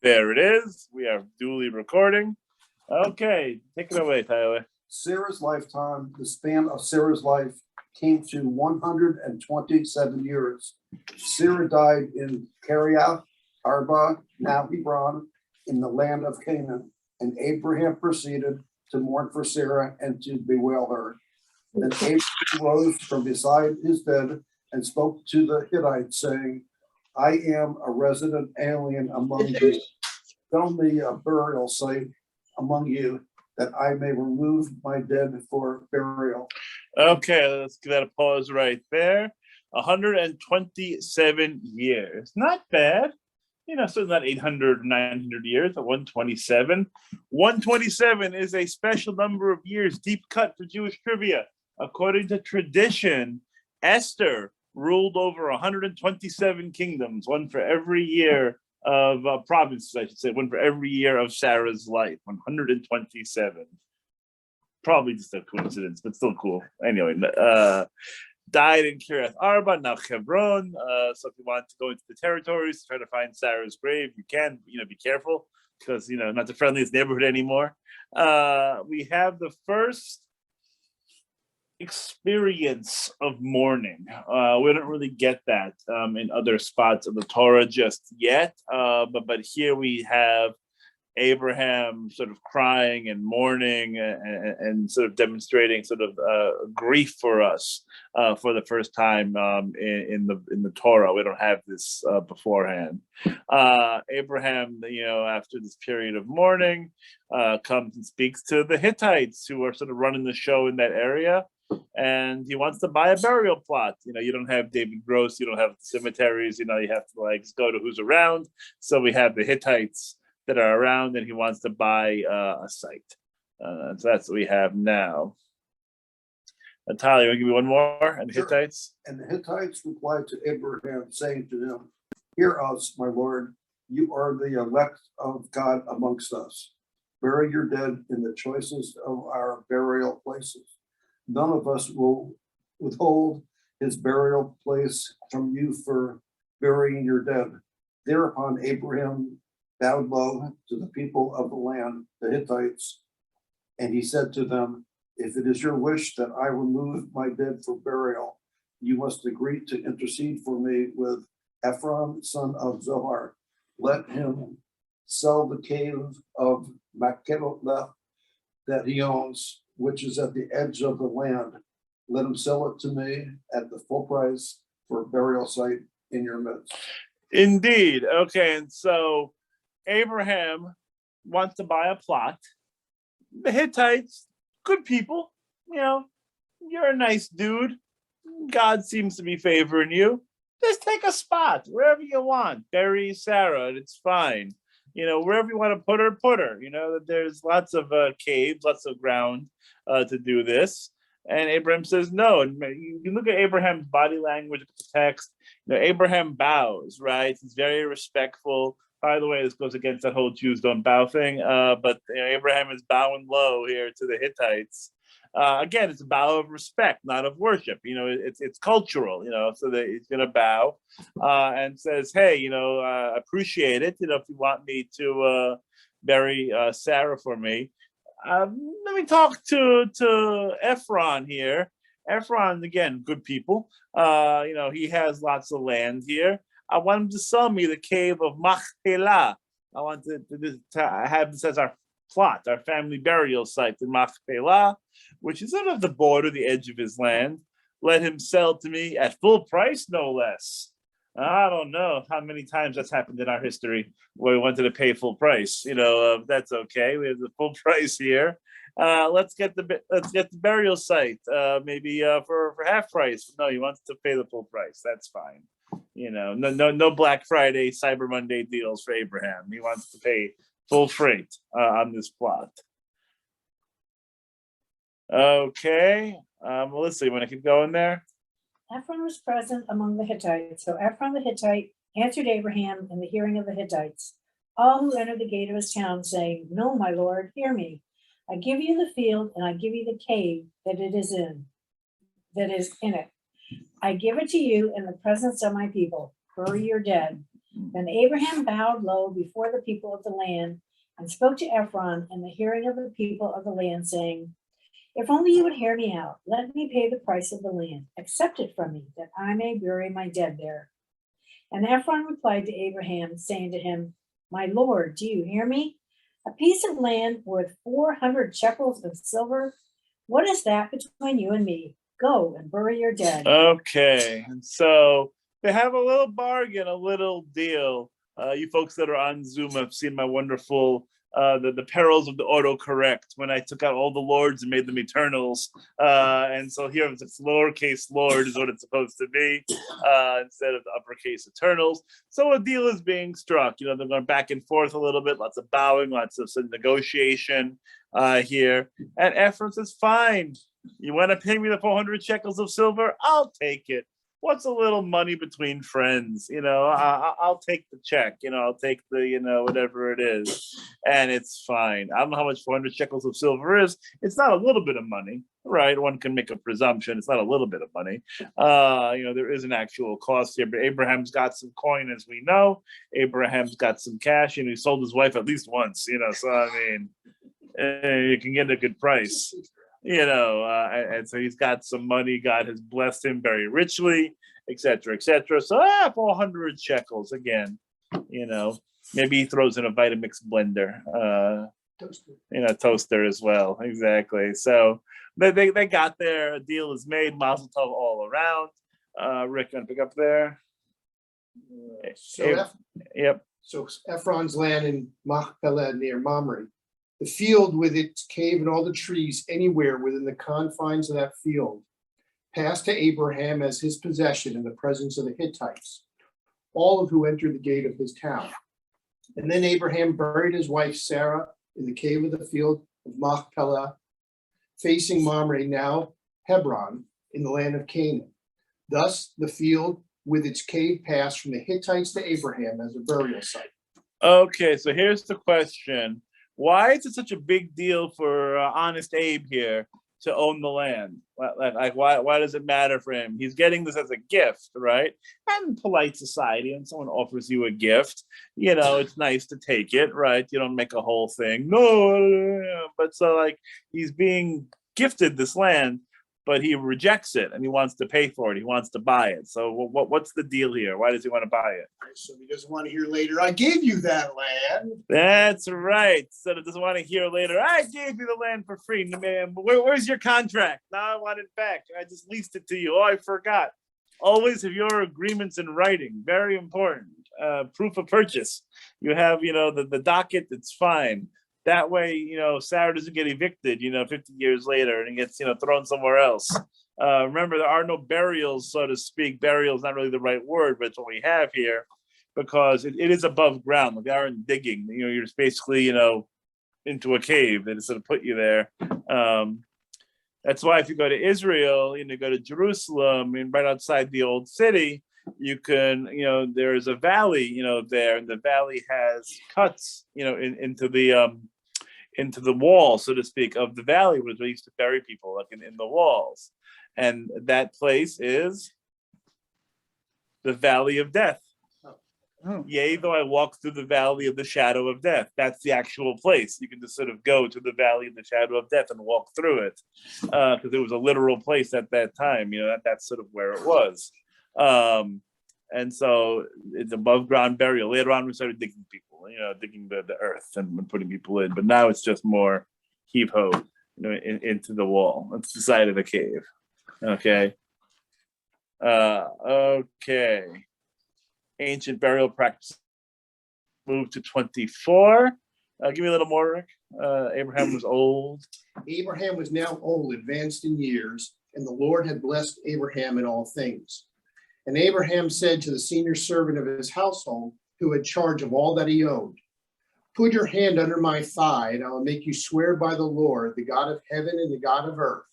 There it is. We are duly recording. Okay, take it away, Tyler. Sarah's lifetime, the span of Sarah's life came to 127 years. Sarah died in Kiriath Arba, now Hebron, in the land of Canaan. And Abraham proceeded to mourn for Sarah and to bewail her. Then Abraham rose from beside his bed and spoke to the Hittites, saying, I am a resident alien among you. Show me a burial site among you, that I may remove my dead for burial. Okay, let's give that a pause right there. 127 years. Not bad. So not 800, 900 years, but 127. 127 is a special number of years, deep cut for Jewish trivia. According to tradition, Esther ruled over 127 kingdoms, one for every year of provinces, I should say, one for every year of Sarah's life, 127. Probably just a coincidence, but still cool. Anyway, died in Kiriath Arba, now Hebron. So if you want to go into the territories, try to find Sarah's grave, you can, be careful, because, not the friendliest neighborhood anymore. We have the first experience of mourning. We don't really get that in other spots of the Torah just yet, but here we have Abraham sort of crying and mourning and sort of demonstrating sort of grief for us for the first time in the Torah. We don't have this beforehand. Abraham, after this period of mourning, comes and speaks to the Hittites, who are sort of running the show in that area. And he wants to buy a burial plot. You don't have David Gross, you don't have cemeteries, you have to go to who's around. So we have the Hittites that are around, and he wants to buy a site. So that's what we have now. Natalia, you want to give me one more? And the Sure. Hittites? And the Hittites replied to Abraham, saying to him, Hear us, my Lord, you are the elect of God amongst us. Bury your dead in the choicest of our burial places. None of us will withhold his burial place from you for burying your dead. Thereupon Abraham bowed low to the people of the land, the Hittites, and he said to them, If it is your wish that I remove my dead for burial, you must agree to intercede for me with Ephron, son of Zohar. Let him sell the cave of Machpelah that he owns, which is at the edge of the land. Let him sell it to me at the full price for a burial site in your midst. Indeed. Okay, and so Abraham wants to buy a plot. The Hittites, good people, you're a nice dude. God seems to be favoring you. Just take a spot wherever you want. Bury Sarah, it's fine. Wherever you want to put her, put her. There's lots of caves, lots of ground to do this. And Abraham says no. And you can look at Abraham's body language, the text. Abraham bows, right? He's very respectful. By the way, this goes against that whole Jews don't bow thing. But Abraham is bowing low here to the Hittites. Again, it's a bow of respect, not of worship. It's cultural. So that he's going to bow and says, "Hey, appreciate it. If you want me to bury Sarah for me, let me talk to Ephron here. Ephron, again, good people. He has lots of land here. I want him to sell me the cave of Machpelah. I want to have this as our plot, our family burial site in Machpelah, which is sort of the border, the edge of his land. Let him sell to me at full price, no less." I don't know how many times that's happened in our history where we wanted to pay full price. That's okay. We have the full price here. Let's get the burial site, maybe for half price. No, he wants to pay the full price. That's fine. No Black Friday, Cyber Monday deals for Abraham. He wants to pay full freight on this plot. Okay, Melissa, you want to keep going there? Ephron was present among the Hittites. So Ephron the Hittite answered Abraham in the hearing of the Hittites, all who entered the gate of his town, saying, No, my Lord, hear me. I give you the field, and I give you the cave that is in it. I give it to you in the presence of my people. Bury your dead. Then Abraham bowed low before the people of the land and spoke to Ephron in the hearing of the people of the land, saying, if only you would hear me out, let me pay the price of the land. Accept it from me, that I may bury my dead there. And Ephron replied to Abraham, saying to him, my lord, do you hear me? A piece of land worth 400 shekels of silver. What is that between you and me? Go and bury your dead. Okay, and so they have a little bargain, a little deal. You folks that are on Zoom have seen my wonderful the perils of the autocorrect when I took out all the lords and made them eternals. And so here it's lowercase lord is what it's supposed to be instead of the uppercase eternals. So a deal is being struck. They're going back and forth a little bit, lots of bowing, lots of negotiation here. And Ephron says, fine, you want to pay me the 400 shekels of silver? I'll take it. What's a little money between friends? I'll take the check, I'll take the, whatever it is. And it's fine. I don't know how much 400 shekels of silver is. It's not a little bit of money, right? One can make a presumption. It's not a little bit of money. There is an actual cost here, but Abraham's got some coin, as we know. Abraham's got some cash, and he sold his wife at least once, so I mean, you can get a good price. And so he's got some money. God has blessed him very richly, etc., etc. So 400 shekels again. Maybe he throws in a Vitamix blender, toaster as well. Exactly. So they got there. A deal is made. Mazel tov all around. Rick, gonna pick up there. Yep. So Ephron's land in Machpelah near Mamre. The field with its cave and all the trees anywhere within the confines of that field passed to Abraham as his possession in the presence of the Hittites, all of who entered the gate of his town. And then Abraham buried his wife Sarah in the cave of the field of Machpelah, facing Mamre, now Hebron, in the land of Canaan. Thus the field with its cave passed from the Hittites to Abraham as a burial site. Okay, so here's the question. Why is it such a big deal for honest Abe here to own the land? Like why does it matter for him? He's getting this as a gift, right? And polite society, when someone offers you a gift, it's nice to take it, right? You don't make a whole thing. No, but so he's being gifted this land, but he rejects it and he wants to pay for it. He wants to buy it. So what's the deal here? Why does he want to buy it? So he doesn't want to hear later, I gave you that land. That's right. So it doesn't want to hear later, I gave you the land for free. Man, where's your contract? Now I want it back. I just leased it to you. Oh, I forgot. Always have your agreements in writing. Very important. Proof of purchase. You have, the docket, it's fine. That way, Sarah doesn't get evicted, 50 years later and gets, thrown somewhere else. Remember, there are no burials, so to speak. Burial is not really the right word, but it's what we have here because it is above ground. They aren't digging. You're just basically, into a cave. They just sort of put you there. That's why if you go to Israel, go to Jerusalem and right outside the old city, you can, there's a valley, there, and the valley has cuts, into the wall, so to speak, of the valley, where they used to bury people, like in the walls. And that place is the Valley of Death. Yea, though I walk through the valley of the shadow of death. That's the actual place. You can just sort of go to the valley of the shadow of death and walk through it. Because it was a literal place at that time, that's sort of where it was. And so it's above ground burial. Later on, we started digging people, digging the earth and putting people in. But now it's just more heave ho, into the wall. It's the side of the cave. Okay. Okay. Ancient burial practice. Move to 24. Give me a little more, Rick. Abraham was old. Abraham was now old, advanced in years, and the Lord had blessed Abraham in all things. And Abraham said to the senior servant of his household, who had charge of all that he owned, put your hand under my thigh, and I will make you swear by the Lord, the God of heaven and the God of earth,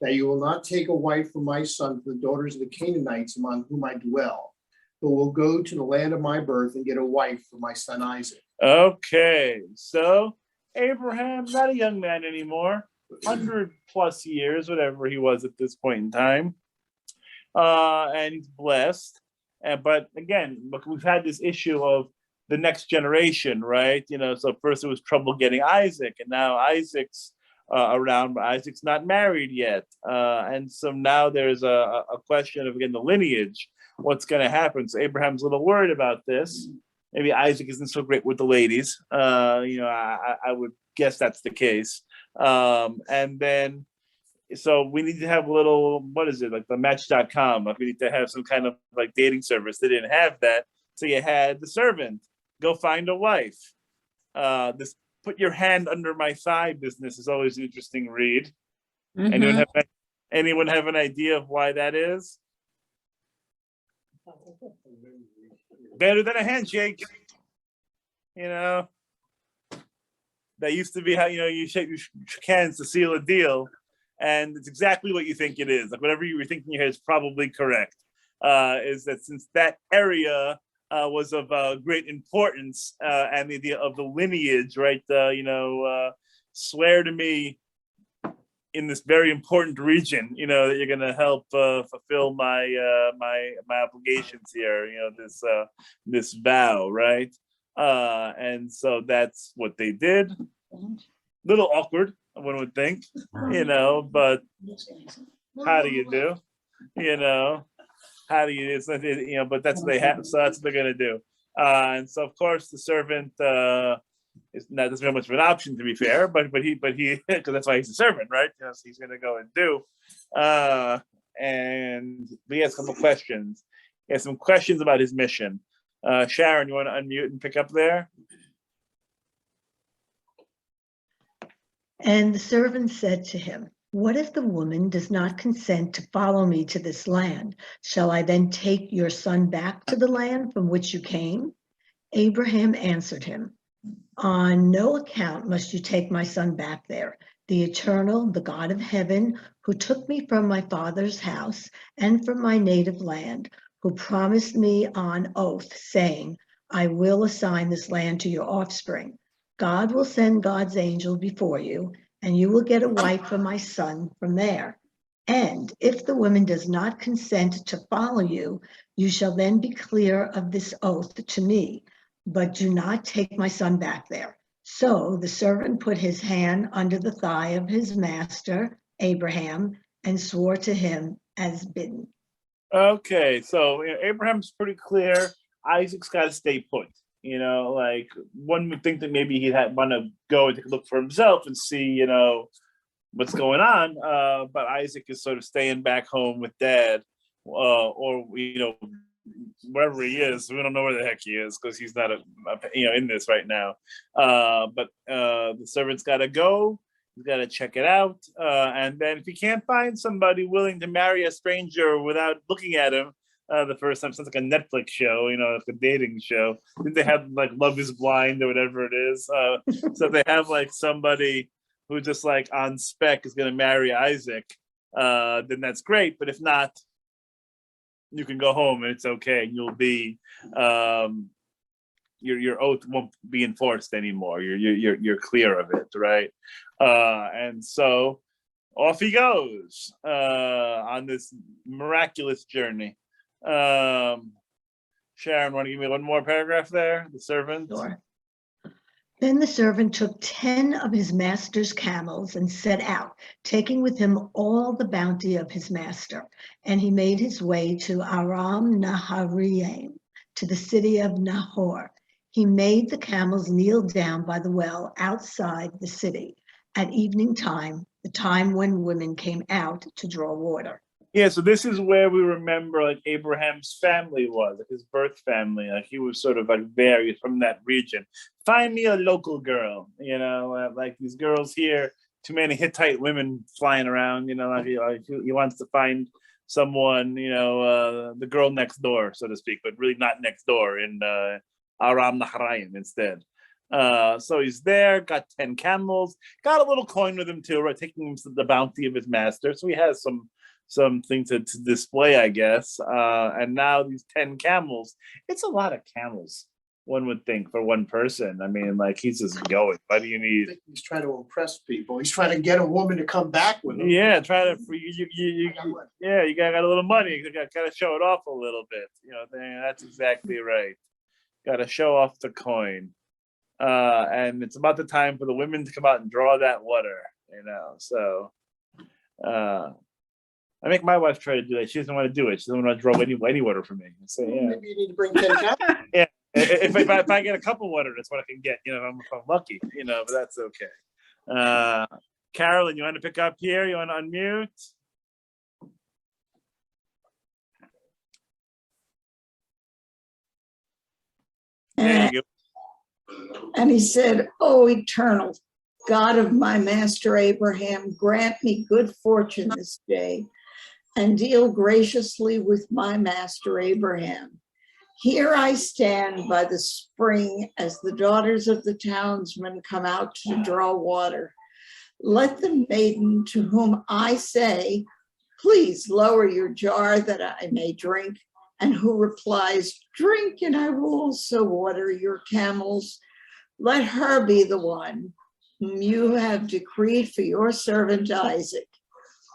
that you will not take a wife for my son from the daughters of the Canaanites among whom I dwell, but will go to the land of my birth and get a wife for my son Isaac. Okay, so Abraham, not a young man anymore, 100 plus years, whatever he was at this point in time. And he's blessed. But again, look, we've had this issue of the next generation, right? So first it was trouble getting Isaac, and now Isaac's around, but Isaac's not married yet. And so now there's a question of, again, the lineage, what's going to happen. So Abraham's a little worried about this. Maybe Isaac isn't so great with the ladies. I would guess that's the case. And then, so we need to have a little, what is it, like the match.com. Like we need to have some kind of like dating service. They didn't have that. So you had the servant, go find a wife. This put your hand under my thigh business is always an interesting read. Mhm. Anyone have an idea of why that is? Better than a handshake. That used to be how, you shake hands to seal a deal. And it's exactly what you think it is. Like whatever you were thinking in your head is probably correct. Is that since that area was of great importance, and the idea of the lineage, right? Swear to me in this very important region, that you're going to help fulfill my obligations here. This vow, right? And so that's what they did. Little awkward, one would think, but how do you do? How do you, it's not, but that's what they have, so that's what they're gonna do. And so of course the servant is not, doesn't have much of an option, to be fair, but he because that's why he's a servant, right? So he's gonna go and do. And he has a couple questions. He has some questions about his mission. Sharon, you want to unmute and pick up there? And the servant said to him, "What if the woman does not consent to follow me to this land? Shall I then take your son back to the land from which you came?" Abraham answered him, "On no account must you take my son back there. The Eternal, the God of heaven, who took me from my father's house and from my native land, who promised me on oath, saying, 'I will assign this land to your offspring.' God will send God's angel before you, and you will get a wife for my son from there. And if the woman does not consent to follow you, you shall then be clear of this oath to me, but do not take my son back there." So the servant put his hand under the thigh of his master, Abraham, and swore to him as bidden. Okay, so Abraham's pretty clear. Isaac's got to stay put. Like one would think that maybe he'd want to go and take a look for himself and see, what's going on. But Isaac is sort of staying back home with dad, or wherever he is. We don't know where the heck he is because he's not in this right now. But the servant's got to go. He's got to check it out, and then if he can't find somebody willing to marry a stranger without looking at him the first time, sounds like a Netflix show, like a dating show. Did they have like Love Is Blind or whatever it is? So if they have like somebody who just like on spec is going to marry Isaac, then that's great. But if not, you can go home and it's okay. You'll be your oath won't be enforced anymore. You're clear of it, right? And so off he goes on this miraculous journey. Sharon, want to give me one more paragraph there? The servant. Sure. Then the servant took 10 of his master's camels and set out, taking with him all the bounty of his master. And he made his way to Aram Naharaim, to the city of Nahor. He made the camels kneel down by the well outside the city at evening time, the time when women came out to draw water. Yeah, so this is where we remember like Abraham's family was, like his birth family. Like he was sort of like very from that region. Find me a local girl, like these girls here, too many Hittite women flying around, like he wants to find someone, the girl next door, so to speak, but really not next door in Aram Naharaim instead. So he's there, got 10 camels, got a little coin with him too, right? Taking him to the bounty of his master. So he has something to display, I guess. And now these 10 camels, it's a lot of camels. one would think, for one person. I mean, like, he's just going. Why do you I need? think he's trying to impress people. He's trying to get a woman to come back with him. Yeah, try to yeah, you got a little money. You got to show it off a little bit. That's exactly right. Got to show off the coin. And it's about the time for the women to come out and draw that water. So I make my wife try to do that. She doesn't want to do it. She doesn't want to draw any water for me. So yeah. Maybe you need to bring 10 cows. Yeah. If I get a couple water, that's what I can get. If I'm lucky. But that's okay. Carolyn, you want to pick up here? You want to unmute? There you go. And he said, "O eternal God of my master Abraham, grant me good fortune this day and deal graciously with my master Abraham. Here I stand by the spring as the daughters of the townsmen come out to draw water. Let the maiden to whom I say, 'Please lower your jar that I may drink,' and who replies, 'Drink, and I will also water your camels,' let her be the one whom you have decreed for your servant Isaac.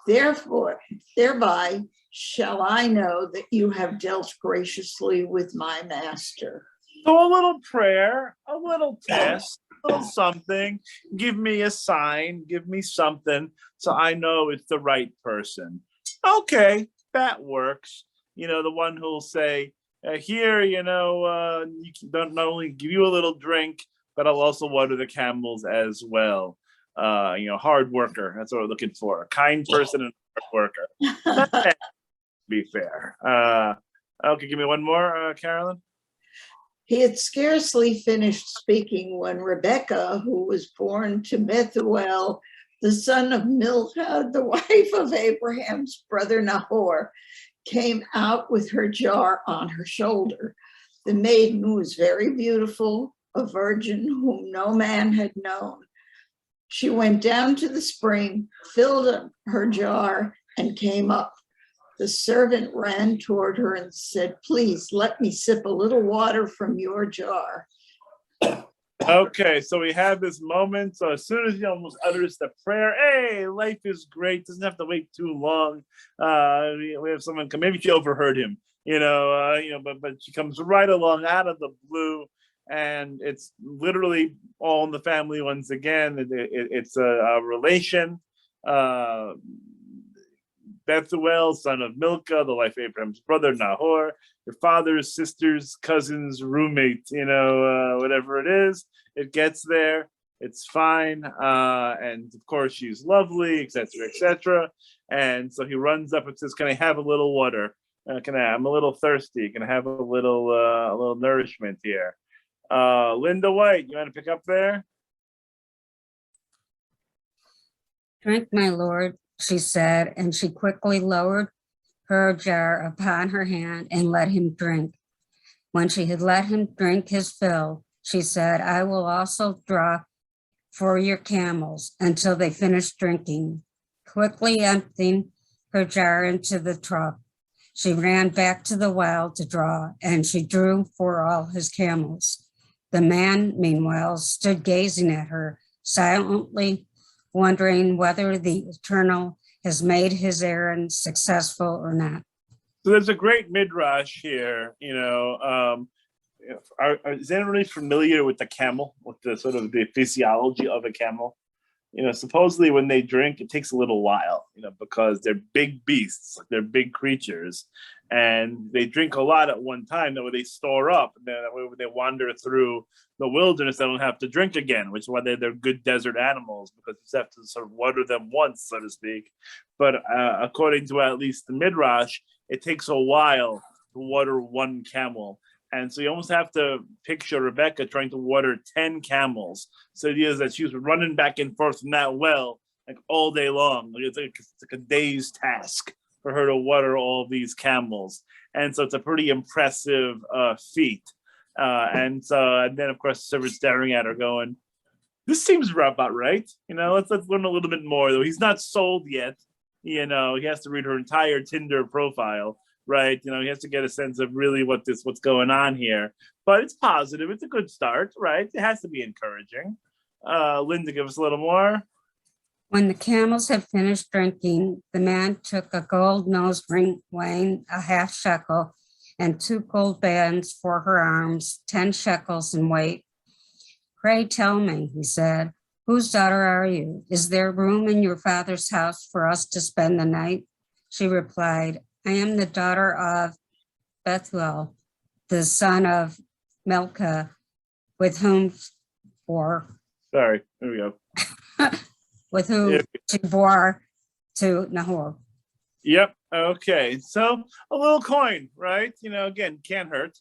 Therefore, thereby shall I know that you have dealt graciously with my master." So a little prayer, a little test, a little something. Give me a sign, give me something so I know it's the right person. Okay, that works. The one who'll say, here, you don't not only give you a little drink, but I'll also water the camels as well. Hard worker. That's what we're looking for. A kind person and a hard worker. Be fair. Okay, give me one more, Carolyn. He had scarcely finished speaking when Rebekah, who was born to Bethuel, the son of Milcah, the wife of Abraham's brother Nahor, came out with her jar on her shoulder. The maiden was very beautiful, a virgin whom no man had known. She went down to the spring, filled up her jar, and came up. The servant ran toward her and said, "Please let me sip a little water from your jar." Okay, so we have this moment. So as soon as he almost utters the prayer, hey, life is great. Doesn't have to wait too long. We have someone come. Maybe she overheard him. But she comes right along out of the blue, and it's literally all in the family once again. It's a relation. Bethuel, son of Milcah, the wife of Abraham's brother Nahor, your father's sister's cousin's roommate, whatever it is, it gets there, it's fine, and of course she's lovely, etc. And so he runs up and says, "Can I have a little water? I'm a little thirsty. Can I have a little nourishment here?" Linda White, you want to pick up there? "Drink, my lord," she said, and she quickly lowered her jar upon her hand and let him drink. When she had let him drink his fill, she said, "I will also draw for your camels," until they finished drinking. Quickly emptying her jar into the trough, she ran back to the well to draw, and she drew for all his camels. The man, meanwhile, stood gazing at her, silently wondering whether the Eternal has made his errand successful or not. So there's a great midrash here. Is anybody familiar with the camel, with the sort of the physiology of a camel? Supposedly when they drink, it takes a little while, because they're big beasts, they're big creatures, and they drink a lot at one time. That way they store up, and then that way when they wander through the wilderness, they don't have to drink again, which is why they're good desert animals, because you have to sort of water them once, so to speak. But according to at least the midrash, it takes a while to water one camel. And so you almost have to picture Rebecca trying to water 10 camels. So the idea is that she was running back and forth from that well like all day long. It's like a day's task for her to water all these camels. And so it's a pretty impressive feat. And then of course the servant's staring at her going, "This seems about right. Let's learn a little bit more, though. He's not sold yet. He has to read her entire Tinder profile right? He has to get a sense of really what's going on here. But it's positive. It's a good start, right? It has to be encouraging. Linda, give us a little more. When the camels had finished drinking, the man took a gold nose ring weighing a half shekel and 2 gold bands for her arms, 10 shekels in weight. Pray tell me, he said, whose daughter are you? Is there room in your father's house for us to spend the night? She replied, I am the daughter of Bethuel, the son of Milcah, with whom Sorry, there we go. with whom she bore to Nahor. Yep. Okay. So a little coin, right? Again, can't hurt.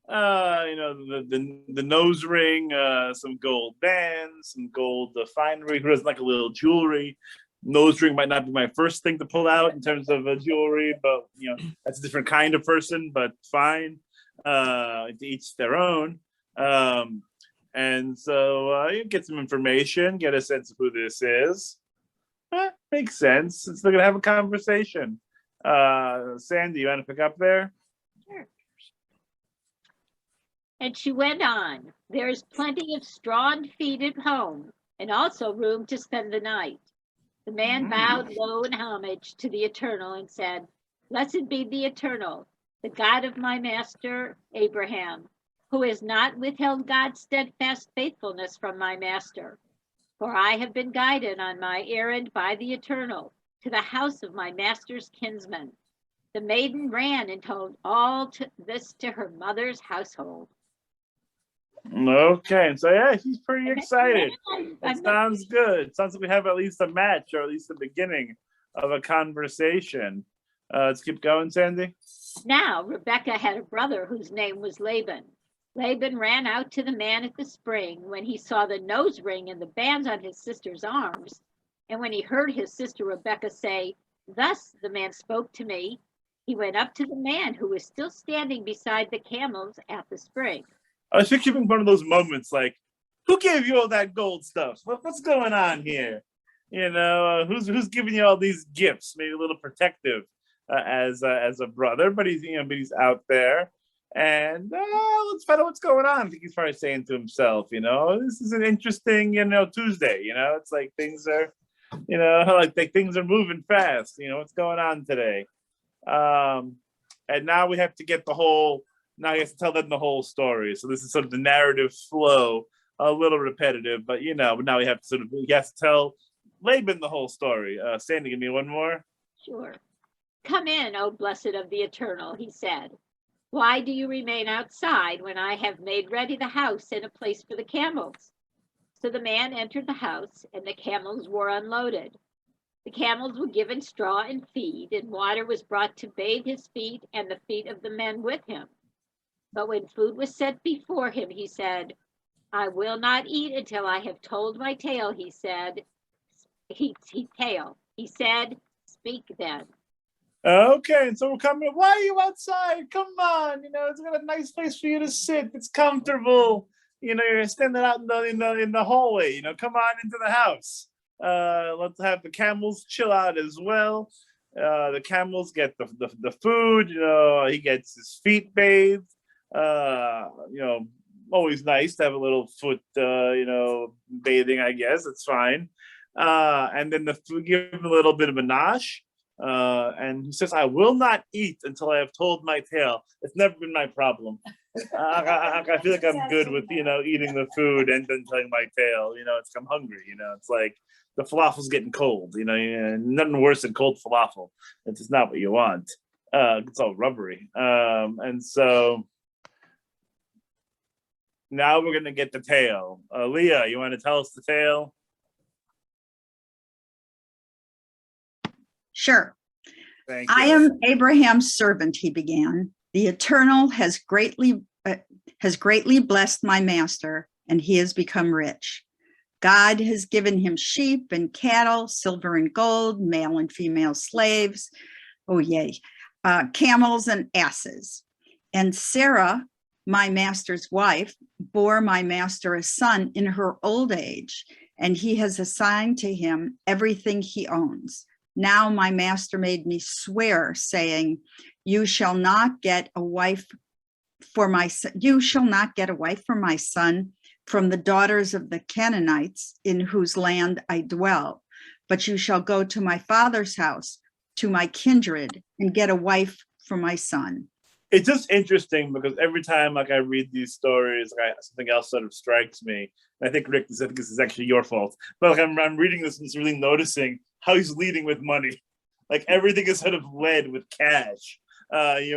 The nose ring, some gold bands, some gold finery. Who doesn't like a little jewelry? Nose ring might not be my first thing to pull out in terms of jewelry, but that's a different kind of person. But fine, to each their own. And so you get some information, get a sense of who this is. Makes sense. It's they're gonna have a conversation. Sandy, you want to pick up there? Sure. And she went on, there is plenty of straw and feed at home, and also room to spend the night. The man bowed low in homage to the Eternal and said, Blessed be the Eternal, the God of my master Abraham, who has not withheld God's steadfast faithfulness from my master. For I have been guided on my errand by the Eternal to the house of my master's kinsman. The maiden ran and told all this to her mother's household. Okay, so yeah, he's pretty excited. It sounds good. It sounds like we have at least a match, or at least the beginning of a conversation. Let's keep going, Sandy. Now Rebekah had a brother whose name was Laban. Laban ran out to the man at the spring when he saw the nose ring and the bands on his sister's arms. And when he heard his sister Rebekah say, Thus the man spoke to me, he went up to the man who was still standing beside the camels at the spring. I was picturing one of those moments like, who gave you all that gold stuff? What's going on here? Who's giving you all these gifts? Maybe a little protective as a brother, but he's out there. And let's find out what's going on. I think he's probably saying to himself, this is an interesting, Tuesday. It's like things are, like things are moving fast. What's going on today? And now we have to get now he has to tell them the whole story. So this is sort of the narrative flow, a little repetitive, but now he has to tell Laban the whole story. Sandy, give me one more. Sure. Come in, O blessed of the Eternal, he said. Why do you remain outside when I have made ready the house and a place for the camels? So the man entered the house, and the camels were unloaded. The camels were given straw and feed, and water was brought to bathe his feet and the feet of the men with him. But when food was set before him, he said, I will not eat until I have told my tale, he said. He said, speak then. Okay, and so we're coming. Why are you outside? Come on, it's got a nice place for you to sit. It's comfortable. You're standing out in the hallway. Come on into the house. Let's have the camels chill out as well. The camels get the food. He gets his feet bathed. Always nice to have a little foot, bathing. I guess it's fine. And then the food, give him a little bit of a nosh. And he says, I will not eat until I have told my tale. It's never been my problem. I feel like I'm good with, eating the food and then telling my tale. I'm hungry. It's like the falafel's getting cold. Nothing worse than cold falafel. It's just not what you want. It's all rubbery. And so now we're going to get the tale. Leah, you want to tell us the tale? Sure. Thank you. I am Abraham's servant, he began. The Eternal has greatly blessed my master, and he has become rich. God has given him sheep and cattle, silver and gold, male and female slaves. Oh, yay. Camels and asses. And Sarah, my master's wife, bore my master a son in her old age, and he has assigned to him everything he owns. Now my master made me swear, saying, You shall not get a wife for my son. You shall not get a wife for my son from the daughters of the Canaanites in whose land I dwell, but you shall go to my father's house, to my kindred, and get a wife for my son. It's just interesting because every time like I read these stories, something else sort of strikes me. And I think Rick, I think this is actually your fault. But like I'm reading this and just really noticing how he's leading with money. Like everything is sort of led with cash.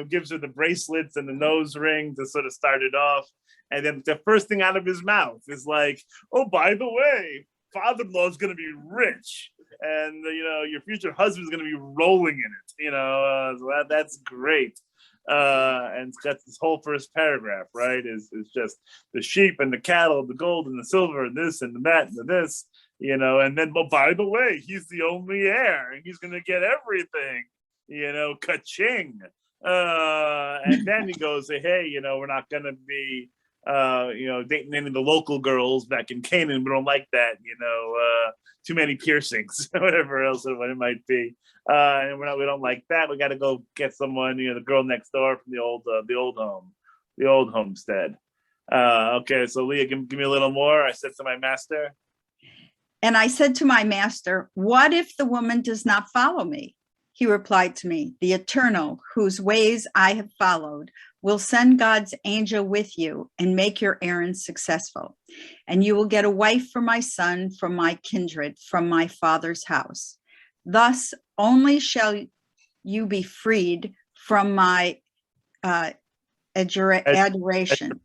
Gives her the bracelets and the nose ring to sort of start it off. And then the first thing out of his mouth is like, oh, by the way, father-in-law is going to be rich. And, your future husband is going to be rolling in it, so that's great. And that's this whole first paragraph, right? Is just the sheep and the cattle, the gold and the silver and this and the that and the this, and then, but by the way, he's the only heir and he's going to get everything, ka-ching. And then he goes, hey, we're not going to be, dating any of the local girls back in Canaan. We don't like that, too many piercings, whatever else it might be. And we don't like that. We got to go get someone, the girl next door from the old homestead. Okay, so Leah, give me a little more. I said to my master. And I said to my master, what if the woman does not follow me? He replied to me, the Eternal, whose ways I have followed, will send God's angel with you and make your errand successful. And you will get a wife for my son from my kindred, from my father's house. Thus only shall you be freed from my adjuration.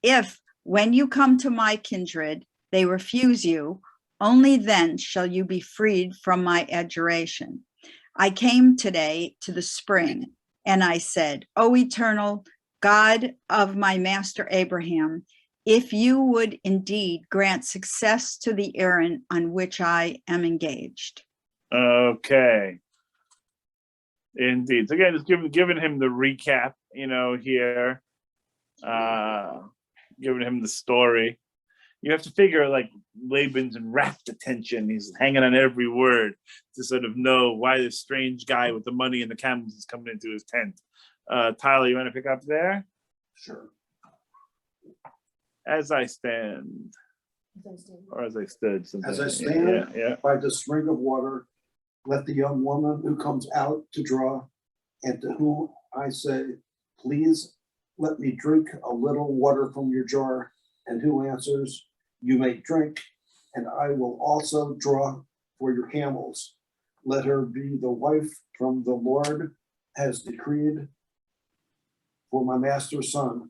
If, when you come to my kindred, they refuse you, only then shall you be freed from my adjuration. I came today to the spring, and I said, O Eternal God of my master Abraham, if you would indeed grant success to the errand on which I am engaged. Okay. Indeed. So again, just giving him the recap, here, giving him the story. You have to figure like Laban's rapt attention. He's hanging on every word to sort of know why this strange guy with the money and the camels is coming into his tent. Tyler, you want to pick up there? Sure. As I stand, or as I stood. As I stand by the spring of water, let the young woman who comes out to draw, and to whom I say, please let me drink a little water from your jar, and who answers, you may drink, and I will also draw for your camels. Let her be the wife from the Lord has decreed for my master's son.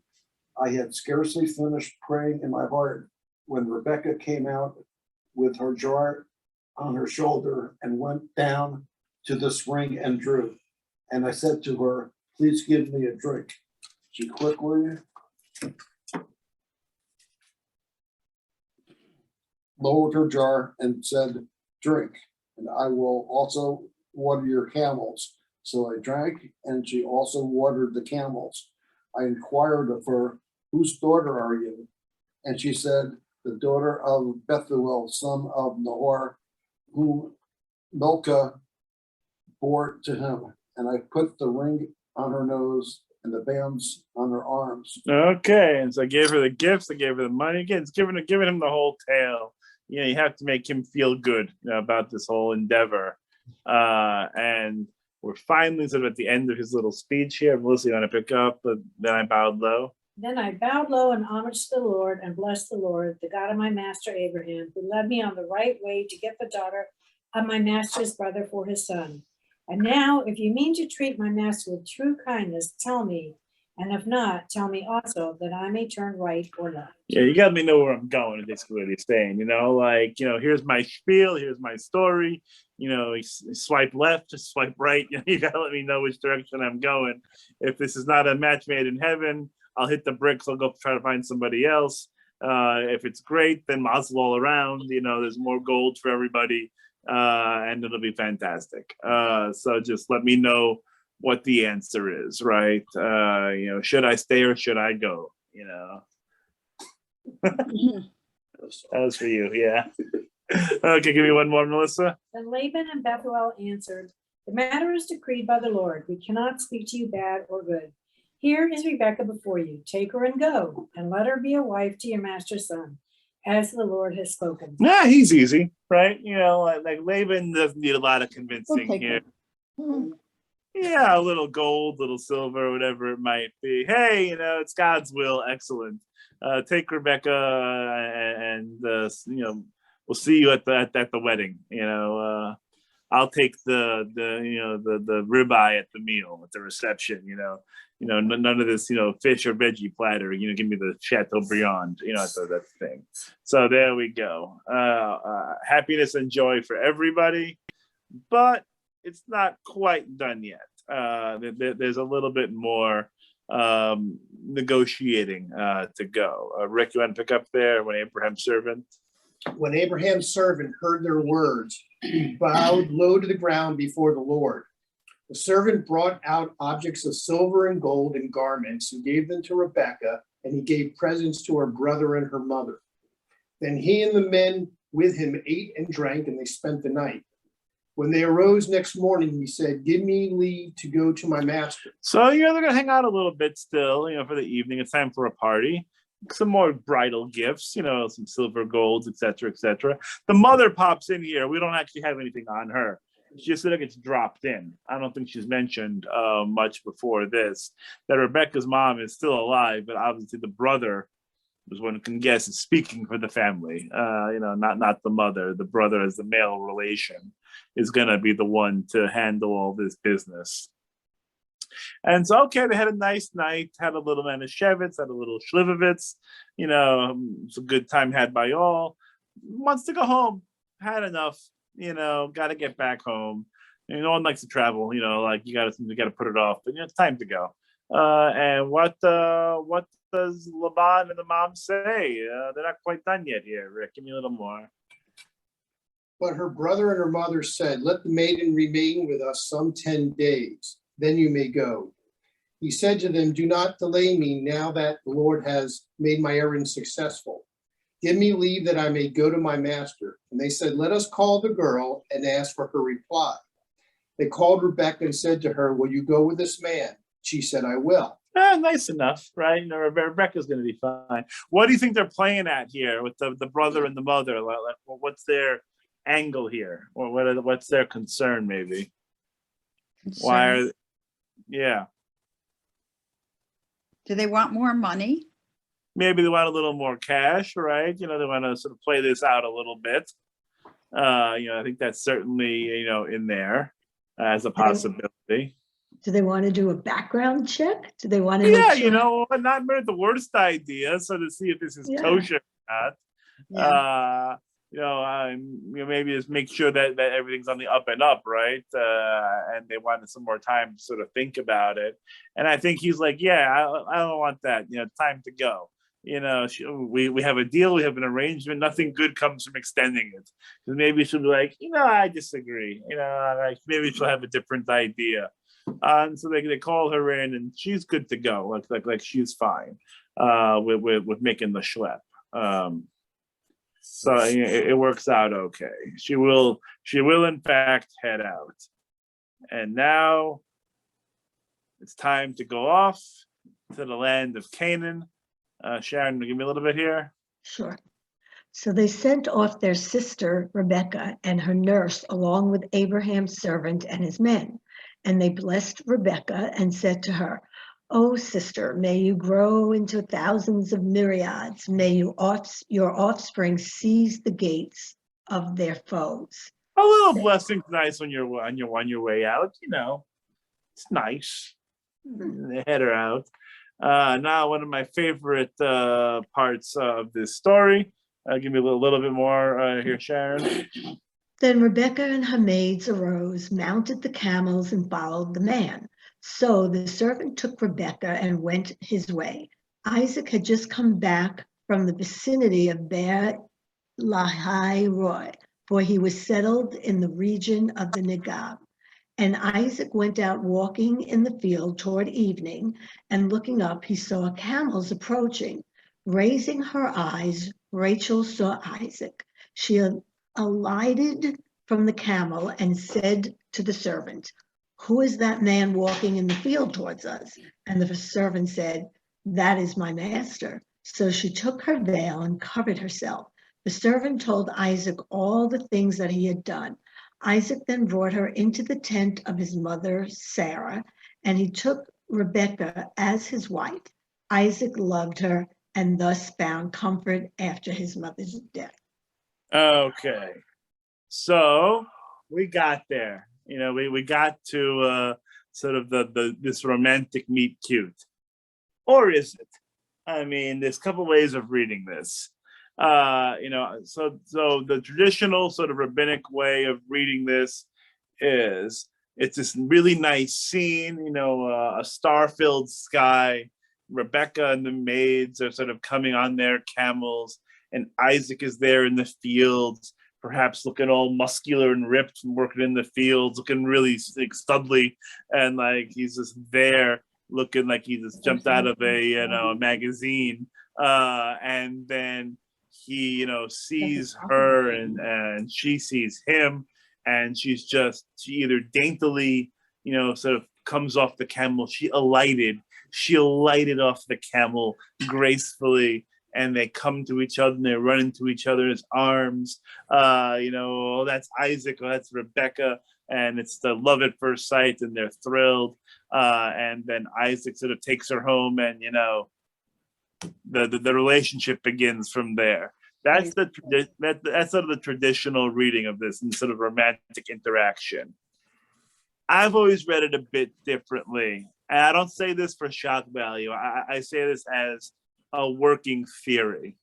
I had scarcely finished praying in my heart when Rebekah came out with her jar on her shoulder and went down to the spring and drew. And I said to her, please give me a drink. She quickly lowered her jar and said, drink, and I will also water your camels. So I drank, and she also watered the camels. I inquired of her, whose daughter are you? And she said, the daughter of Bethuel, son of Nahor, whom Milcah bore to him. And I put the ring on her nose and the bands on her arms. Okay, and so I gave her the gifts, I gave her the money. Again, it's giving him the whole tale. You have to make him feel good about this whole endeavor. And we're finally sort of at the end of his little speech here. Melissa, you want to pick up? But then I bowed low. Then I bowed low in homage to the Lord and blessed the Lord, the God of my master Abraham, who led me on the right way to get the daughter of my master's brother for his son. And now, if you mean to treat my master with true kindness, tell me. And if not, tell me also that I may turn right or left. Yeah, you got me know where I'm going, is basically what he's saying. Here's my spiel, here's my story. Swipe left, just swipe right. You got to let me know which direction I'm going. If this is not a match made in heaven, I'll hit the bricks. I'll go try to find somebody else. If it's great, then mazel all around. There's more gold for everybody, and it'll be fantastic. So just let me know what the answer is, right? Should I stay or should I go? That was for you, yeah. Okay, give me one more, Melissa. Then Laban and Bethuel answered, The matter is decreed by the Lord. We cannot speak to you bad or good. Here is Rebekah before you. Take her and go, and let her be a wife to your master's son, as the Lord has spoken. Yeah, he's easy, right? You know, like Laban doesn't need a lot of convincing take here. her. Yeah, a little gold, little silver, whatever it might be. Hey, you know, it's God's will. Excellent. Take Rebecca, and you know, we'll see you at the wedding. You know, I'll take the ribeye at the meal, at the reception. You know, none of this fish or veggie platter. You know, give me the Chateaubriand. You know, so that thing. So there we go. Happiness and joy for everybody, but it's not quite done yet. There's a little bit more negotiating to go. Rick, you want to pick up there when Abraham's servant? When Abraham's servant heard their words, he bowed low to the ground before the Lord. The servant brought out objects of silver and gold and garments and gave them to Rebekah, and he gave presents to her brother and her mother. Then he and the men with him ate and drank, and they spent the night. When they arose next morning, he said, "Give me leave to go to my master." So, they're going to hang out a little bit still, for the evening. It's time for a party. Some more bridal gifts, some silver, golds, etc., etc. The mother pops in here. We don't actually have anything on her. She just like it's dropped in. I don't think she's mentioned much before this, that Rebecca's mom is still alive, but obviously the brother, as one can guess, is speaking for the family. Not the mother. The brother, as the male relation, is going to be the one to handle all this business. And so, okay, they had a nice night, had a little Manischewitz, had a little Schlivovitz, it's a good time had by all. Wants to go home, had enough, got to get back home. No one likes to travel, like you got to put it off, but it's time to go. And what does Laban and the mom say? They're not quite done yet here, Rick. Give me a little more. But her brother and her mother said, "Let the maiden remain with us some 10 days. Then you may go." He said to them, "Do not delay me now that the Lord has made my errand successful. Give me leave that I may go to my master." And they said, "Let us call the girl and ask for her reply." They called Rebekah and said to her, "Will you go with this man?" She said, "I will." Nice enough, right? Rebecca's going to be fine. What do you think they're playing at here with the brother and the mother? Like, what's their angle here, or what's their concern? Maybe why are? Yeah, Do they want more money? maybe they want a little more cash, right? They want to sort of play this out a little bit. I think that's certainly in there as a possibility. Do they want to do a background check? Do they want to? Yeah, make sure? not the worst idea. So to see if this is Yeah. kosher or Yeah. not. Maybe just make sure that everything's on the up and up, right? And they wanted some more time to sort of think about it. And I think he's like, yeah, I don't want that. Time to go. We have a deal, we have an arrangement. Nothing good comes from extending it. Because maybe she'll be like, I disagree. Like maybe she'll have a different idea. And so they call her in, and she's good to go. Like she's fine with making the schlep. So it works out okay. She will in fact head out. And now it's time to go off to the land of Canaan. Sharon, give me a little bit here. Sure. So they sent off their sister Rebekah and her nurse along with Abraham's servant and his men. And they blessed Rebekah and said to her, "O sister, may you grow into thousands of myriads. May your offspring seize the gates of their foes." A little blessing's nice when you're on your way out. It's nice. They head her out. Now, one of my favorite parts of this story. Give me a little bit more here, Sharon. Then Rebekah and her maids arose, mounted the camels, and followed the man. So the servant took Rebekah and went his way. Isaac had just come back from the vicinity of Beer Lahai Roi, for he was settled in the region of the Negev. And Isaac went out walking in the field toward evening, and looking up, he saw camels approaching. Raising her eyes, Rachel saw Isaac. She alighted from the camel and said to the servant, "Who is that man walking in the field towards us?" And the servant said, "That is my master." So she took her veil and covered herself. The servant told Isaac all the things that he had done. Isaac then brought her into the tent of his mother Sarah, and he took Rebekah as his wife. Isaac loved her and thus found comfort after his mother's death. Okay. So we got there. We got to sort of this romantic meet cute. Or is it? I mean, there's a couple ways of reading this. So the traditional sort of rabbinic way of reading this is it's this really nice scene, a star-filled sky. Rebecca and the maids are sort of coming on their camels, and Isaac is there in the fields, perhaps looking all muscular and ripped from working in the fields, looking really like studly, and like he's just there looking like he just jumped out of a magazine. And then he sees her, and she sees him, and she either daintily sort of comes off the camel. She alighted off the camel gracefully, and they come to each other and they run into each other's arms. That's Isaac, that's Rebecca, and it's the love at first sight, and they're thrilled. And then Isaac sort of takes her home, and the relationship begins from there. That's that's sort of the traditional reading of this and sort of romantic interaction. I've always read it a bit differently, and I don't say this for shock value. I say this as a working theory.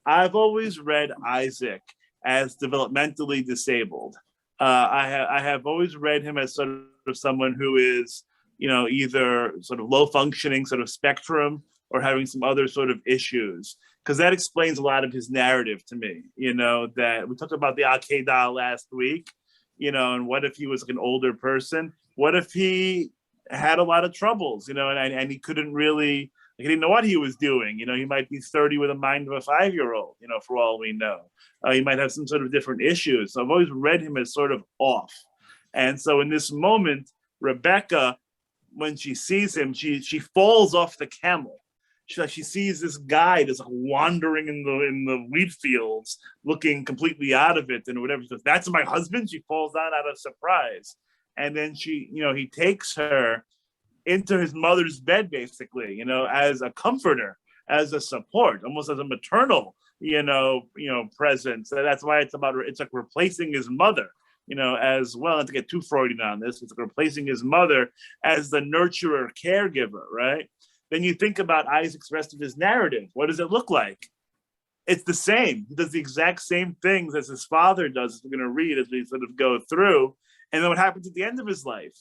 I've always read Isaac as developmentally disabled. I have always read him as sort of someone who is, either sort of low functioning sort of spectrum or having some other sort of issues, because that explains a lot of his narrative to me. That we talked about the Akedah last week, and what if he was like an older person? What if he had a lot of troubles, and he couldn't really, he didn't know what he was doing. He might be 30 with a mind of a 5-year-old, for all we know. He might have some sort of different issues. So I've always read him as sort of off. And so in this moment, Rebecca, when she sees him, she falls off the camel. She sees this guy that's wandering in the wheat fields, looking completely out of it and whatever. She says, "That's my husband." She falls down out of surprise. And then he takes her into his mother's bed, basically, as a comforter, as a support, almost as a maternal, presence. So that's why it's like replacing his mother, as well. Not to get too Freudian on this, it's like replacing his mother as the nurturer, caregiver, right? Then you think about Isaac's rest of his narrative. What does it look like? It's the same. He does the exact same things as his father does, as we're going to read as we sort of go through. And then what happens at the end of his life?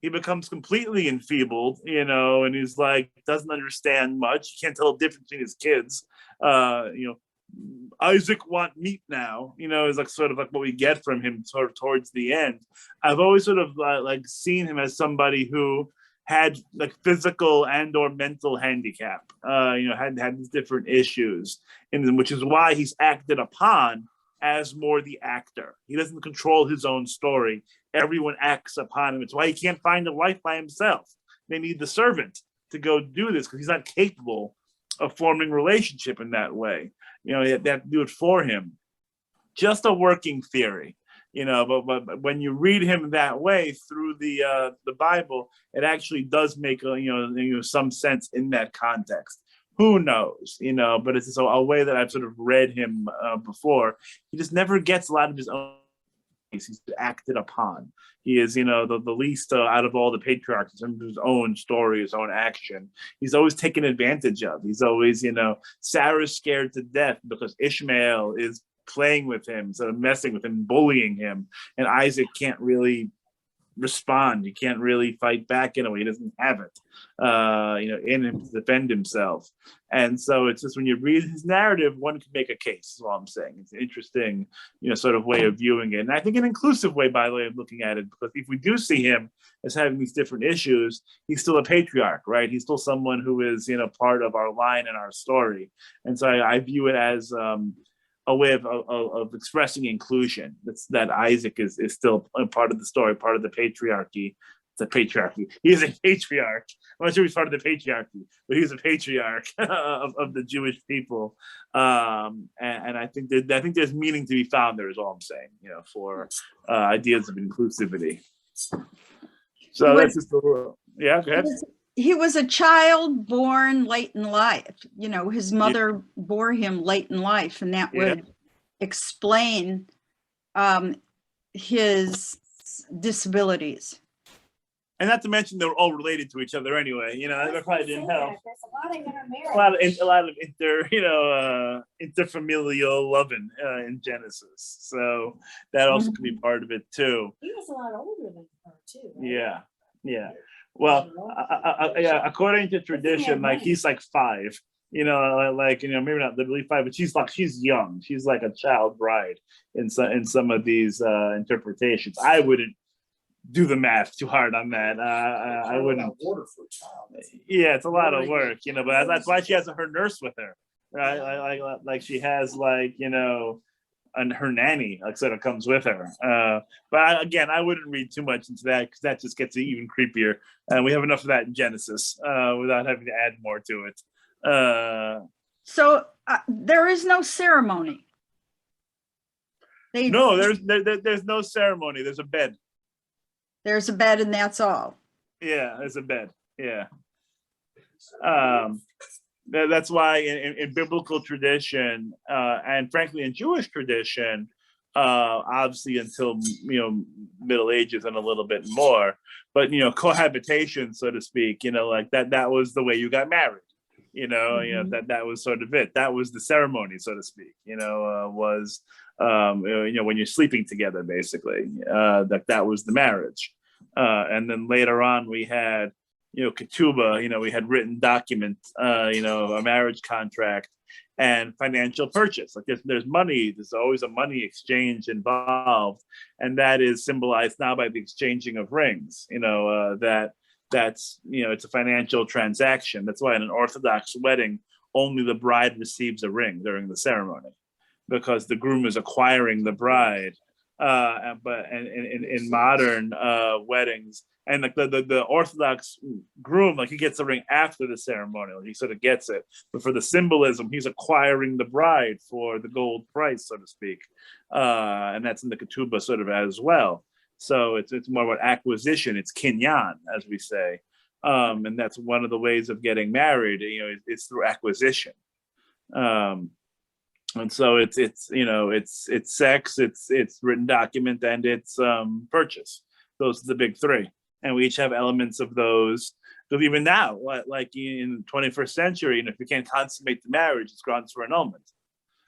He becomes completely enfeebled, and he's like, doesn't understand much. He can't tell the difference between his kids. Isaac want meat now, is like sort of like what we get from him towards the end. I've always sort of like seen him as somebody who had like physical and or mental handicap, had these different issues, and which is why he's acted upon as more the actor. He doesn't control his own story. Everyone acts upon him. It's why he can't find a wife by himself. They need the servant to go do this because he's not capable of forming relationship in that way. They have to do it for him. Just a working theory, but when you read him that way through the Bible, it actually does make some sense in that context. Who knows, but it's a way that I've sort of read him before. He just never gets a lot of his own. He's acted upon. He is, the least out of all the patriarchs in terms of his own story, his own action. He's always taken advantage of. He's always, Sarah's scared to death because Ishmael is playing with him, sort of messing with him, bullying him, and Isaac can't really respond. He can't really fight back in a way. He doesn't have it, in him to defend himself. And so it's just when you read his narrative, one can make a case, is all I'm saying. It's an interesting, sort of way of viewing it. And I think an inclusive way, by the way, of looking at it, because if we do see him as having these different issues, he's still a patriarch, right? He's still someone who is, part of our line and our story. And so I view it as a way of expressing inclusion. That Isaac is still a part of the story, part of the patriarchy. It's a patriarchy. He's a patriarch. I'm not sure he's part of the patriarchy, but he's a patriarch of the Jewish people. And I think there's meaning to be found there, is all I'm saying, for ideas of inclusivity. So that's just a little, yeah, go ahead. He was a child born late in life. His mother bore him late in life, and that would explain his disabilities. And not to mention they're all related to each other anyway. That probably didn't help. There's a lot of intermarriage. A lot of interfamilial loving in Genesis. So that also could be part of it too. He was a lot older than her too. Right? Yeah. Well, according to tradition, like he's like 5. Maybe not literally 5, but she's young. She's like a child bride in some of these interpretations. I wouldn't do the math too hard on that. I wouldn't. Order for a child. Yeah, it's a lot of work, but that's why she has her nurse with her, right? Like she has and her nanny, sort of comes with her. But again, I wouldn't read too much into that, because that just gets even creepier. And we have enough of that in Genesis without having to add more to it. So there is no ceremony. No, there's no ceremony. There's a bed. There's a bed, and that's all. Yeah, there's a bed. Yeah. That's why in biblical tradition, and frankly in Jewish tradition, obviously until Middle Ages and a little bit more, but cohabitation, so to speak, like that was the way you got married. That was sort of it. That was the ceremony, so to speak. Was when you're sleeping together, basically. That was the marriage. And then later on, we had ketubah. We had written documents. A marriage contract and financial purchase. Like there's money. There's always a money exchange involved, and that is symbolized now by the exchanging of rings. That's it's a financial transaction. That's why in an Orthodox wedding, only the bride receives a ring during the ceremony, because the groom is acquiring the bride. But in modern weddings, and like the Orthodox groom, like he gets the ring after the ceremony, like he sort of gets it. But for the symbolism, he's acquiring the bride for the gold price, so to speak. And that's in the ketubah sort of as well. So it's more about acquisition. It's kinyan, as we say, and that's one of the ways of getting married. It's through acquisition, and so it's sex, it's written document, and it's purchase. Those are the big 3, and we each have elements of those. Because even now, like in the 21st century, if you can't consummate the marriage, it's grounds for annulment.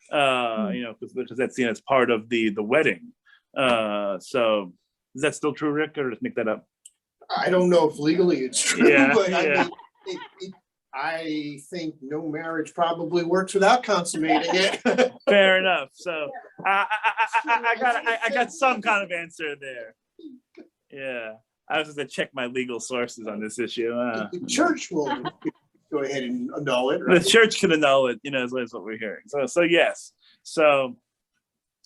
Because that's seen as part of the wedding. So. Is that still true, Rick, or just make that up? I don't know if legally it's true, but yeah. I think no marriage probably works without consummating it. Fair enough. So I got some kind of answer there. Yeah, I was going to check my legal sources on this issue. The church will go ahead and annul it. Right? The church can annul it, is what we're hearing. So yes.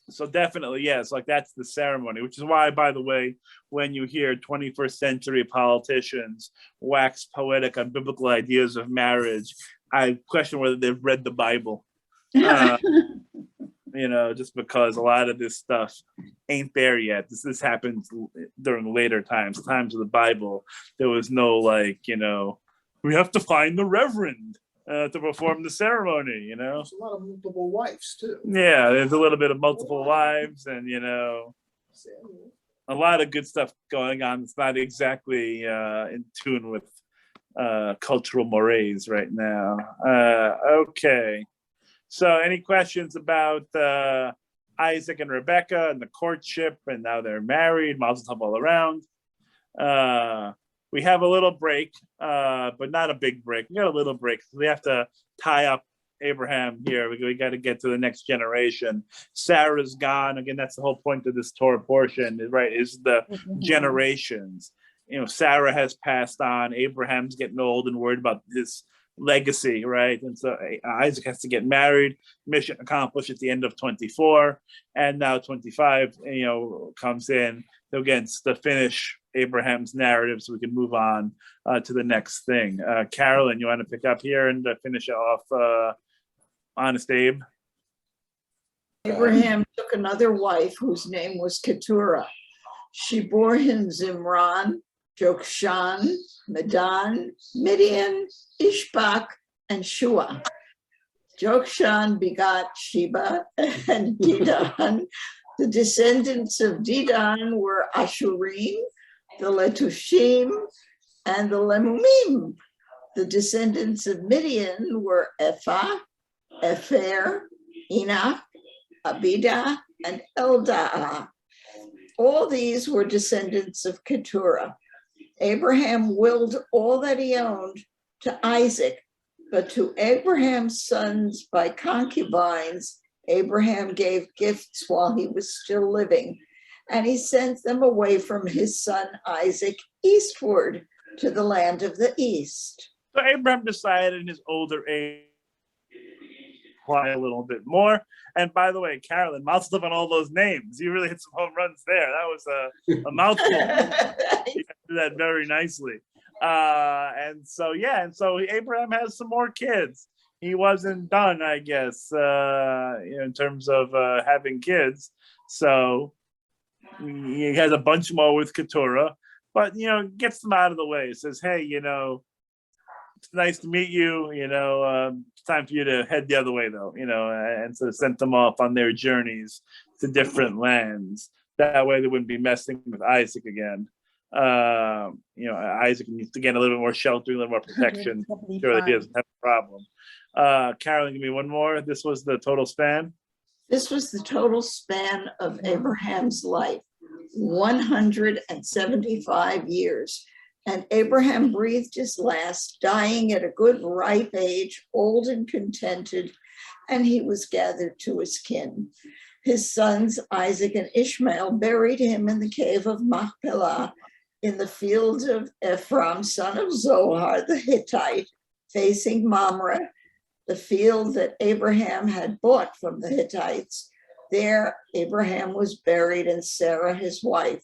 So definitely, yes, like that's the ceremony, which is why, by the way, when you hear 21st century politicians wax poetic on biblical ideas of marriage, I question whether they've read the Bible. Just because a lot of this stuff ain't there yet. This happens during later times of the Bible. There was no we have to find the reverend to perform the ceremony, There's a lot of multiple wives too. Yeah, there's a little bit of multiple wives, and a lot of good stuff going on. It's not exactly in tune with cultural mores right now. Okay, so any questions about Isaac and Rebecca and the courtship, and now they're married? Mazel tov all around. We have a little break, but not a big break. We got a little break. We have to tie up Abraham here. We got to get to the next generation. Sarah's gone. Again, that's the whole point of this Torah portion, right? Is the generations. Sarah has passed on. Abraham's getting old and worried about his legacy, right? And so Isaac has to get married, mission accomplished at the end of 24, and now 25, comes in to against to finish Abraham's narrative, so we can move on to the next thing. Carolyn, you want to pick up here and finish off Honest Abe? Abraham took another wife whose name was Keturah. She bore him Zimran, Jokshan, Medan, Midian, Ishbak, and Shua. Jokshan begot Sheba and Dedan. The descendants of Dedan were Ashurim, the Letushim, and the Lemumim. The descendants of Midian were Ephah, Epher, Enoch, Abidah, and Eldaah. All these were descendants of Keturah. Abraham willed all that he owned to Isaac, but to Abraham's sons by concubines, Abraham gave gifts while he was still living, and he sent them away from his son Isaac eastward to the land of the east. So Abraham decided in his older age apply a little bit more. And by the way, Carolyn, mouthful on all those names. You really hit some home runs there. That was a mouthful. You did that very nicely. And so Abraham has some more kids. He wasn't done, I guess, in terms of having kids. So he has a bunch more with Keturah, but gets them out of the way. Says, hey, it's nice to meet you. It's time for you to head the other way, though. And so sent them off on their journeys to different lands. That way, they wouldn't be messing with Isaac again. Isaac needs to get a little bit more shelter, a little more protection. Sure, that he doesn't have a problem. Carolyn, give me one more. This was the total span. This was the total span of Abraham's life, 175 years. And Abraham breathed his last, dying at a good ripe age, old and contented, and he was gathered to his kin. His sons, Isaac and Ishmael, buried him in the cave of Machpelah in the field of Ephraim, son of Zohar, the Hittite, facing Mamre, the field that Abraham had bought from the Hittites. There, Abraham was buried, and Sarah, his wife.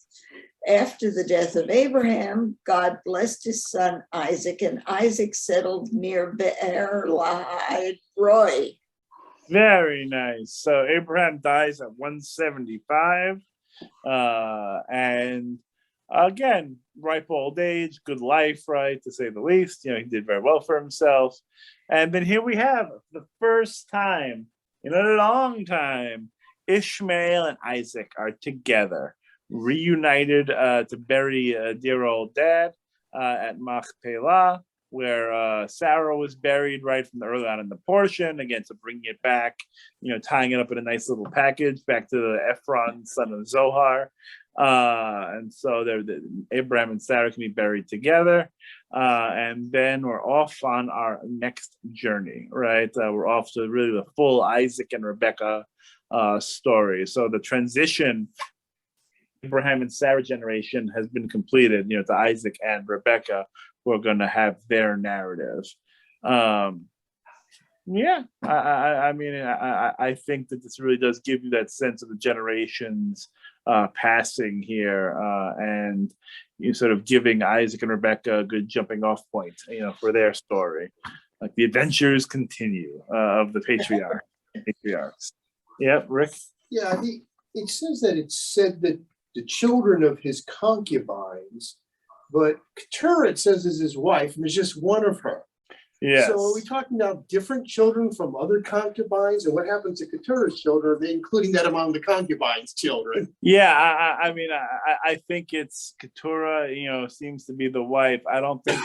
After the death of Abraham, God blessed his son Isaac, and Isaac settled near Be'er Lahai Roi. Very nice. So Abraham dies at 175. And again, ripe old age, good life, right, to say the least. He did very well for himself. And then here we have the first time in a long time, Ishmael and Isaac are together, reunited to bury dear old dad at Machpelah, where Sarah was buried right from the early on in the portion, again, to bring it back, tying it up in a nice little package back to the Ephron, son of Zohar. And so Abraham and Sarah can be buried together. And then we're off on our next journey, right? We're off to really the full Isaac and Rebecca story. So the transition Abraham and Sarah generation has been completed, to Isaac and Rebecca, who are going to have their narrative. I think that this really does give you that sense of the generations passing here, and you sort of giving Isaac and Rebecca a good jumping off point, for their story. Like the adventures continue of the patriarchs. Yeah, Rick? Yeah, it says that it's said that the children of his concubines, but Keturah, it says, is his wife, and there's just one of her. Yes. So are we talking about different children from other concubines? And what happens to Keturah's children? Are they including that among the concubines' children? Yeah, I think it's Keturah, seems to be the wife. I don't think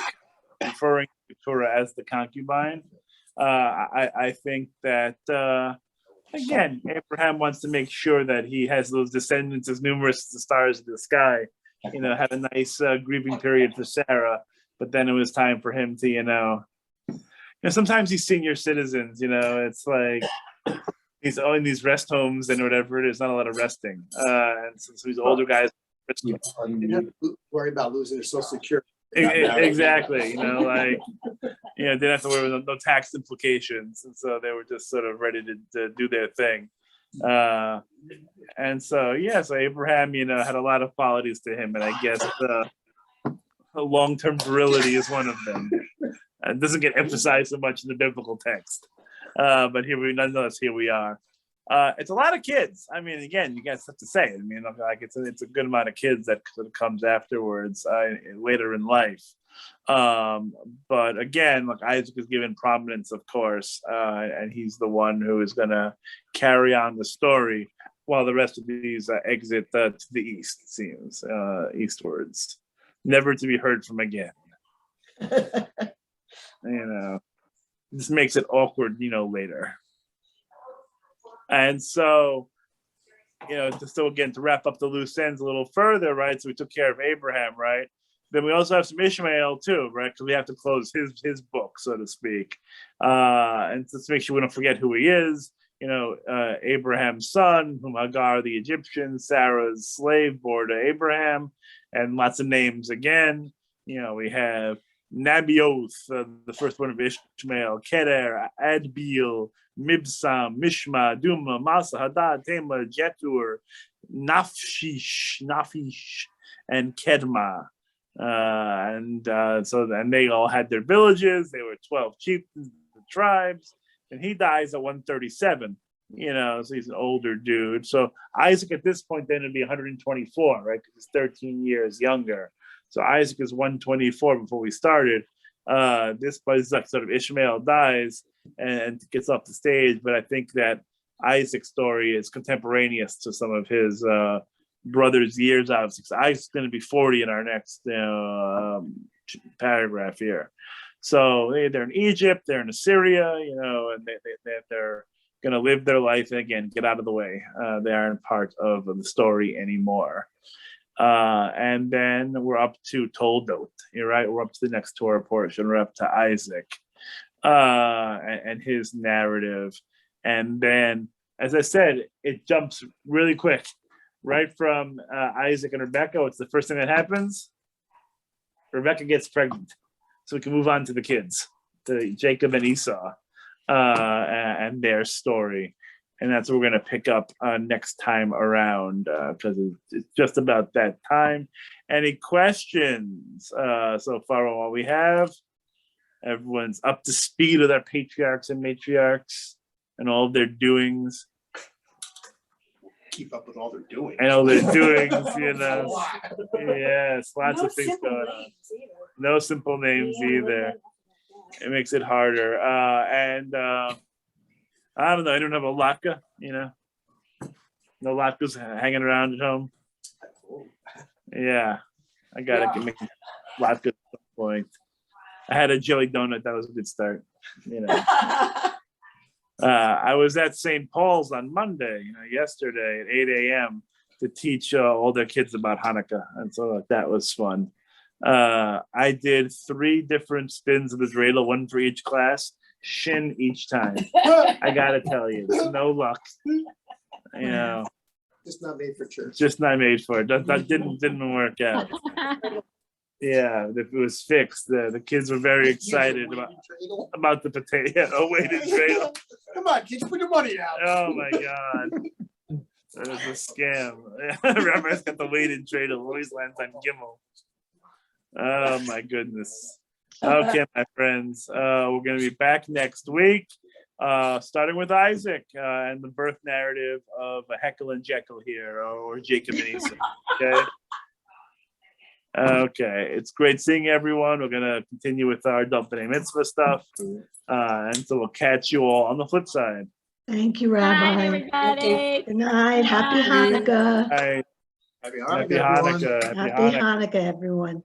referring to Keturah as the concubine. I think that, again, Abraham wants to make sure that he has those descendants as numerous as the stars of the sky. Had a nice grieving period for Sarah, but then it was time for him to, sometimes these senior citizens, it's like he's in these rest homes and whatever it is, not a lot of resting. And so these older guys, They have to worry about losing their Social Security. Exactly. Like, didn't have to worry with no tax implications. And so they were just sort of ready to do their thing. And so, so Abraham, had a lot of qualities to him. And I guess long-term virility is one of them. It doesn't get emphasized so much in the biblical text. But nonetheless, here we are. It's a lot of kids. I mean, again, you guys have to say it. I mean, like it's a good amount of kids that comes afterwards later in life. But again, like Isaac is given prominence, of course, and he's the one who is going to carry on the story while the rest of these exit to the east, it seems, eastwards, never to be heard from again. This makes it awkward, later. And so, to wrap up the loose ends a little further, right? So we took care of Abraham, right? Then we also have some Ishmael too, right? Because we have to close his book, so to speak. And let's make sure we don't forget who he is. Abraham's son, whom Hagar the Egyptian, Sarah's slave, bore to Abraham, and lots of names again. We have Nabioth, the first one of Ishmael, Keder, Adbeel, Mibsam, Mishma, Duma, Masa, Hadad, Tema, Jetur, Naphish, and Kedma. And they all had their villages. They were 12 chieftains, the tribes, and he dies at 137. So he's an older dude. So Isaac at this point then would be 124, right? Because he's 13 years younger. So Isaac is 124 before we started. This sort of Ishmael dies and gets off the stage, but I think that Isaac's story is contemporaneous to some of his brother's years. Obviously, so Isaac's going to be 40 in our next paragraph here. So they're in Egypt, they're in Assyria, and they're going to live their life and again get out of the way. They aren't part of the story anymore. And then we're up to Toldot. You're right. We're up to the next Torah portion. We're up to Isaac and his narrative. And then, as I said, it jumps really quick. Right from Isaac and Rebecca, what's the first thing that happens? Rebecca gets pregnant. So we can move on to the kids, to Jacob and Esau and their story. And that's what we're going to pick up next time around because it's just about that time. Any questions so far on what we have? Everyone's up to speed with our patriarchs and matriarchs and all of their doings. Keep up with all their doings. And all their doings, Yes, lots of things going on. No simple names either. It makes it harder. I don't know. I don't have a latke, No latkes hanging around at home. Yeah, I gotta make latke at some point. I had a jelly donut. That was a good start. I was at St. Paul's on Monday, yesterday at 8 a.m. to teach all their kids about Hanukkah, and so that was fun. I did 3 different spins of the dreidel, one for each class. Shin each time. I gotta tell you, it's no luck. Just not made for church. Just not made for it. That didn't work out. Yeah, if it was fixed, the kids were very excited about the potato. Yeah, weighted dreidel. Come on, kids, put your money out. Oh my God, that was a scam. Rabbi's got the weighted dreidel. Always lands on Gimel. Oh my goodness. Okay, my friends, we're going to be back next week, starting with Isaac and the birth narrative of Hekel and Jekyll here, or Jacob and Esau. Okay, it's great seeing everyone. We're going to continue with our Daf B'nai Mitzvah stuff, and so we'll catch you all on the flip side. Thank you, Rabbi. Bye, everybody. Good night. Happy Hanukkah. Bye. Happy Happy Hanukkah, everyone. Hanukkah. Happy Hanukkah, everyone.